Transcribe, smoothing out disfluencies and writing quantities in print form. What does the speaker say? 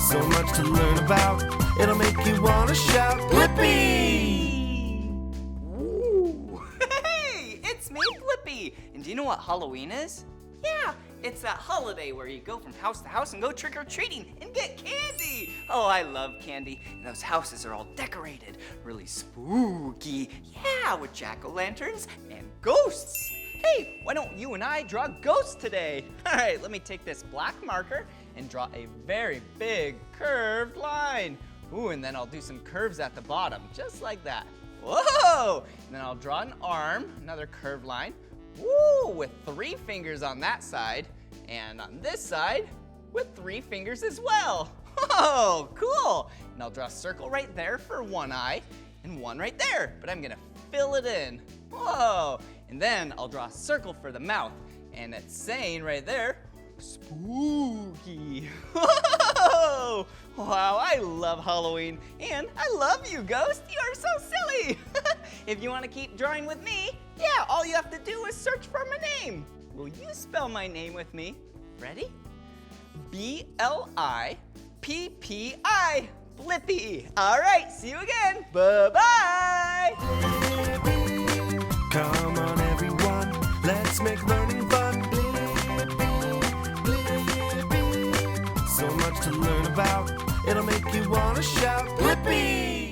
So much to learn about, it'll make you want to shout, Blippi! Ooh. Hey, it's me, Blippi. And do you know what Halloween is? Yeah, it's that holiday where you go from house to house and go trick-or-treating and get candy. Oh, I love candy. And those houses are all decorated, really spooky. Yeah, with jack-o'-lanterns and ghosts. Hey, why don't you and I draw ghosts today? All right, let me take this black marker and draw a very big curved line. Ooh, and then I'll do some curves at the bottom, just like that. Whoa! And then I'll draw an arm, another curved line. Woo, with 3 fingers on that side, and on this side, with 3 fingers as well. Oh, cool. And I'll draw a circle right there for one eye, and one right there, but I'm gonna fill it in. Whoa. And then I'll draw a circle for the mouth, and it's saying right there, spooky. Whoa! Wow, I love Halloween, and I love you, Ghost. You are so silly. If you want to keep drawing with me, yeah, all you have to do is search for my name. Will you spell my name with me? Ready? B-L-I-P-P-I. Blippi. All right, see you again. Bye-bye. Come on everyone, let's make learning fun. So much to learn about, it'll make you want to shout, Blippi!